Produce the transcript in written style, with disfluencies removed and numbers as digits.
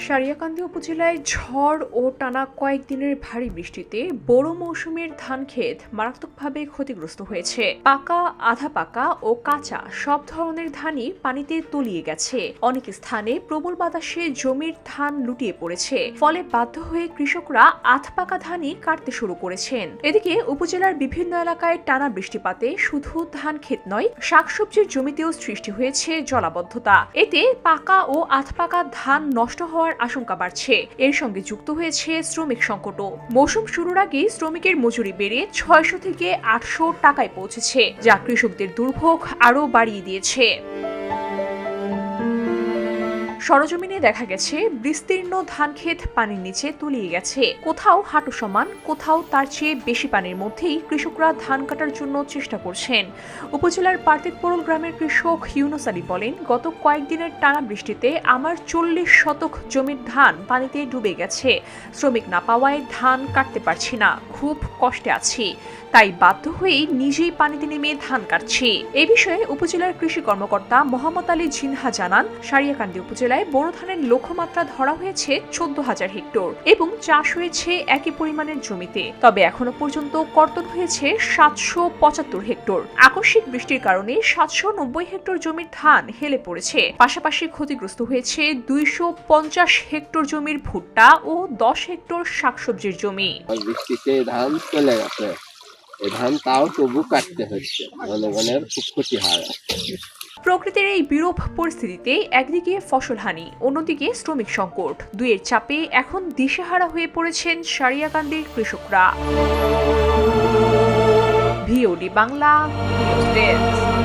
সারিয়াকান্দি উপজেলায় ঝড় ও টানা কয়েকদিনের ভারী বৃষ্টিতে বোরো মৌসুমের ধান ক্ষেত মারাত্মকভাবে ক্ষতিগ্রস্ত হয়েছে। পাকা, আধা পাকা ও কাঁচা সব ধরনের ধানই পানিতে তলিয়ে গেছে। অনেক স্থানে প্রবল বাতাসে জমির ধান লুটিয়ে পড়েছে, ফলে বাধ্য হয়ে কৃষকরা আধা পাকা ধানই কাটতে শুরু করেছেন। এদিকে উপজেলার বিভিন্ন এলাকায় টানা বৃষ্টিপাতে শুধু ধান ক্ষেত নয়, শাকসবজির জমিতেও সৃষ্টি হয়েছে জলাবদ্ধতা। এতে পাকা ও আধা পাকা ধান নষ্ট হওয়ার আশঙ্কা বাড়ছে। এর সঙ্গে যুক্ত হয়েছে শ্রমিক সংকটও। মৌসুম শুরুর আগে শ্রমিকের মজুরি বেড়ে 600 থেকে 800 টাকায় পৌঁছেছে, যা কৃষকদের দুর্ভোগ আরও বাড়িয়ে দিয়েছে। সরজমিনে দেখা গেছে বিস্তীর্ণ ধান ক্ষেত পানির নিচে তলিয়ে গেছে। কোথাও হাঁটু সমান, কোথাও তার চেয়ে বেশি পানির মধ্যেই কৃষকরা ধান কাটার জন্য চেষ্টা করছেন। উপজেলার পার্তিতপোরল গ্রামের কৃষক ইউনুস আলী বলেন, গত কয়েকদিনের টানা বৃষ্টিতে আমার 40 শতক জমির ধান পানিতে ডুবে গেছে। শ্রমিক না পাওয়ায় ধান কাটতে পারছি না, খুব কষ্টে আছি। তাই বাধ্য হয়েই নিজেই পানিতে নেমে ধান কাটছি। এই বিষয়ে উপজেলার কৃষি কর্মকর্তা মোহাম্মদ আলী জিনহা জানান, সারিয়াকান্দি উপজেলায় বোরো ধানের লক্ষ্যমাত্রা ধরা হয়েছে 14,000 হেক্টর এবং চাষ হয়েছে একই পরিমাণের জমিতে। তবে এখনো পর্যন্ত কর্তন হয়েছে 775 হেক্টর। আকস্মিক বৃষ্টির কারণে 790 হেক্টর জমির ধান হেলে পড়েছে। পাশাপাশি ক্ষতিগ্রস্ত হয়েছে 250 হেক্টর জমির ভুট্টা ও 10 হেক্টর শাকসবজির জমি। বৃষ্টিতে ধান চলে গেছে, এই ধান তাও তবু কাটতে হচ্ছে, জনগণের খুব ক্ষতি হয়। প্রকৃতির এই বিরূপ পরিস্থিতিতে একদিকে ফসলহানি, অন্যদিকে শ্রমিক সংকট, দুইয়ের চাপে এখন দিশেহারা হয়ে পড়েছেন সারিয়াকান্দির কৃষকরা। VOD Bangla news desk.